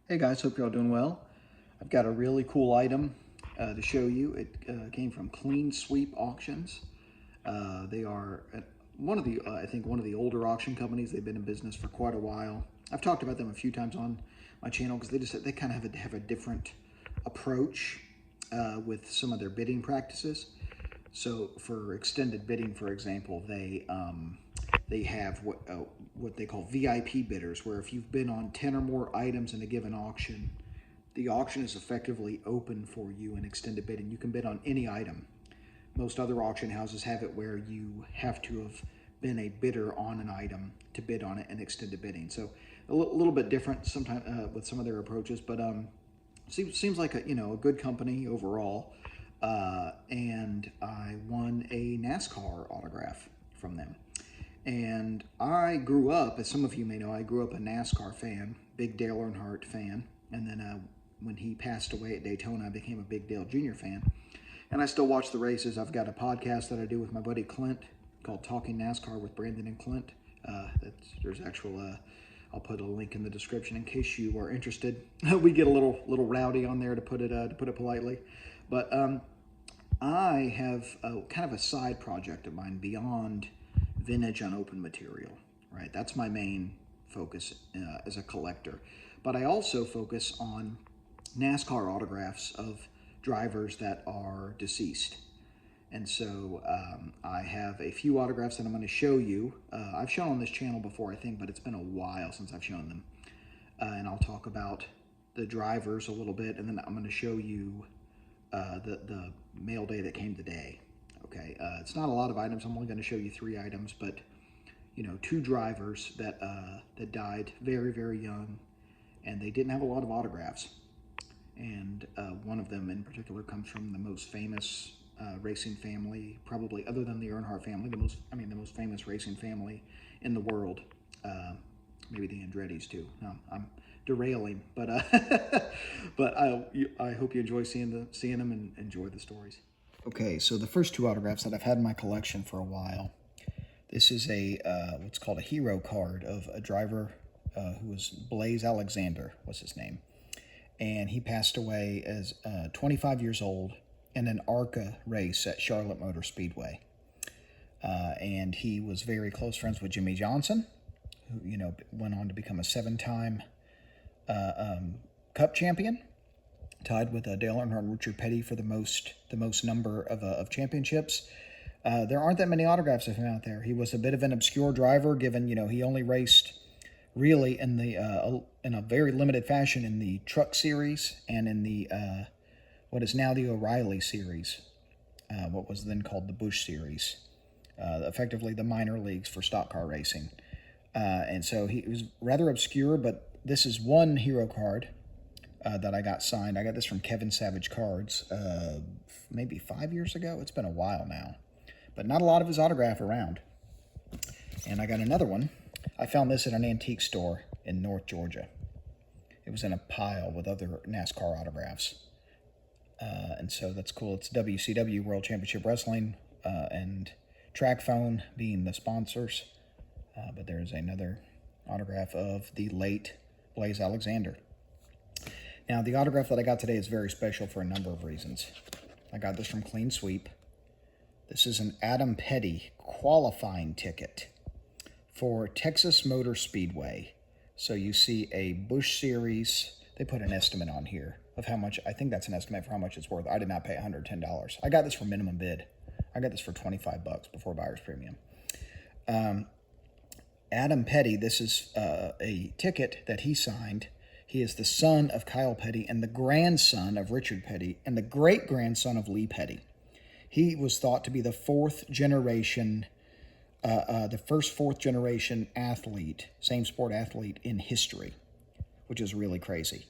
Hey guys, hope you're all doing well. I've got a really cool item to show you. It came from Clean Sweep Auctions. They are one of the, I think, one of the older auction companies. They've been in business for quite a while. I've talked about them a few times on my channel because they kind of have a different approach with some of their bidding practices. So for extended bidding, for example, they have what they call VIP bidders, where if you've bid on 10 or more items in a given auction, the auction is effectively open for you in extended bidding. You can bid on any item. Most other auction houses have it where you have to have been a bidder on an item to bid on it in extended bidding. So a little bit different sometimes with some of their approaches, but seems like a good company overall. And I won a NASCAR autograph from them. And I grew up, as some of you may know, I grew up a NASCAR fan, big Dale Earnhardt fan. And then when he passed away at Daytona, I became a big Dale Jr. fan. And I still watch the races. I've got a podcast that I do with my buddy Clint called Talking NASCAR with Brandon and Clint. There's actual. I'll put a link in the description in case you are interested. We get a little rowdy on there to put it politely, but I have kind of a side project of mine beyond vintage unopened material. Right, that's my main focus as a collector. But I also focus on NASCAR autographs of drivers that are deceased. And so I have a few autographs that I'm going to show you. I've shown on this channel before, I think, but it's been a while since I've shown them. And I'll talk about the drivers a little bit, and then I'm going to show you the mail day that came today. Okay, it's not a lot of items. I'm only going to show you 3 items, but 2 drivers that died very, very young, and they didn't have a lot of autographs. And one of them in particular comes from the most famous racing family, probably other than the Earnhardt family, the most famous racing family in the world. Maybe the Andretti's too. No, I'm derailing, but but I hope you enjoy seeing them and enjoy the stories. Okay, so the first 2 autographs that I've had in my collection for a while. This is a what's called a hero card of a driver who was Blaise Alexander was his name, and he passed away as 25 years old in an ARCA race at Charlotte Motor Speedway. And he was very close friends with Jimmie Johnson, who went on to become a 7-time Cup champion, tied with Dale Earnhardt and Richard Petty for the most number of championships. There aren't that many autographs of him out there. He was a bit of an obscure driver, given he only raced really in a very limited fashion in the Truck Series and in the what is now the O'Reilly Series, what was then called the Busch Series, effectively the minor leagues for stock car racing. And so he was rather obscure, but this is one hero card that I got signed. I got this from Kevin Savage Cards maybe 5 years ago. It's been a while now, but not a lot of his autograph around. And I got another one. I found this at an antique store in North Georgia. It was in a pile with other NASCAR autographs. And so that's cool. It's WCW, World Championship Wrestling, and TrackPhone being the sponsors. But there's another autograph of the late Blaise Alexander. Now, the autograph that I got today is very special for a number of reasons. I got this from Clean Sweep. This is an Adam Petty qualifying ticket for Texas Motor Speedway. So you see a Busch Series. They put an estimate on here of how much. I think that's an estimate for how much it's worth. I did not pay $110. I got this for minimum bid. I got this for $25 before buyer's premium. Adam Petty, this is a ticket that he signed. He is the son of Kyle Petty and the grandson of Richard Petty and the great-grandson of Lee Petty. He was thought to be the first fourth-generation athlete, same sport athlete in history, which is really crazy.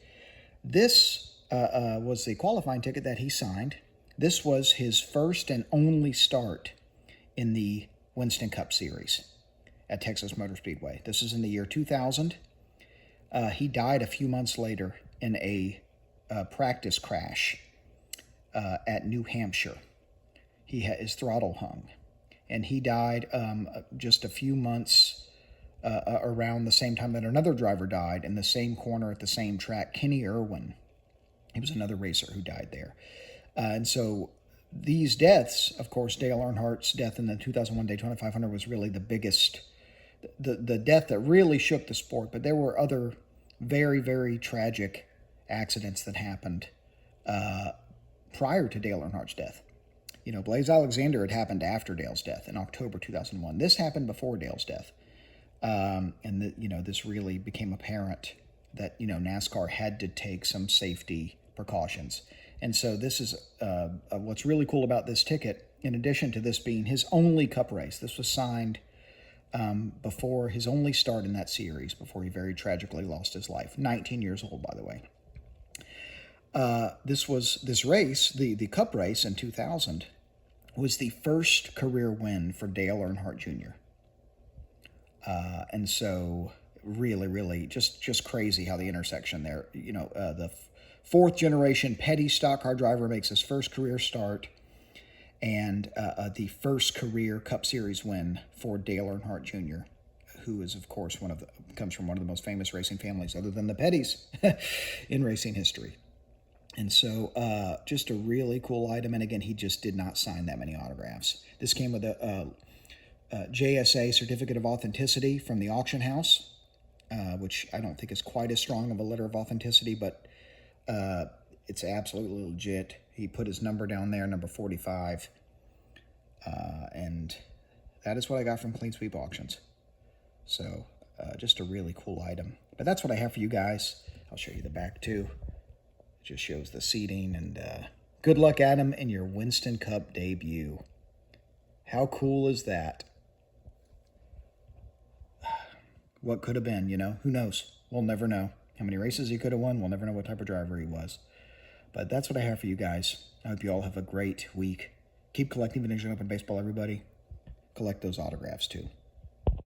This was the qualifying ticket that he signed. This was his first and only start in the Winston Cup Series at Texas Motor Speedway. This is in the year 2000. He died a few months later in a practice crash at New Hampshire. He had his throttle hung, and he died just a few months around the same time that another driver died in the same corner at the same track, Kenny Irwin. He was another racer who died there. And so these deaths, of course, Dale Earnhardt's death in the 2001 Daytona 500 was really the biggest, the death that really shook the sport. But there were other very, very tragic accidents that happened prior to Dale Earnhardt's death. You know, Blaze Alexander had happened after Dale's death in October 2001. This happened before Dale's death. This really became apparent that, NASCAR had to take some safety precautions. And so this is what's really cool about this ticket, in addition to this being his only Cup race. This was signed before his only start in that series, before he very tragically lost his life. 19 years old, by the way. This race, the Cup race in 2000, was the first career win for Dale Earnhardt Jr. And so really, really just crazy how the intersection there, the fourth generation Petty stock car driver makes his first career start, and the first career Cup Series win for Dale Earnhardt Jr., who is, of course, comes from one of the most famous racing families other than the Pettys in racing history. And so just a really cool item. And again, he just did not sign that many autographs. This came with a JSA Certificate of Authenticity from the auction house, which I don't think is quite as strong of a letter of authenticity, but it's absolutely legit. He put his number down there, number 45. And that is what I got from Clean Sweep Auctions. So just a really cool item. But that's what I have for you guys. I'll show you the back too. Just shows the seating, and good luck, Adam, in your Winston Cup debut. How cool is that? What could have been, Who knows? We'll never know. How many races he could have won, we'll never know what type of driver he was. But that's what I have for you guys. I hope you all have a great week. Keep collecting vintage and open baseball, everybody. Collect those autographs, too.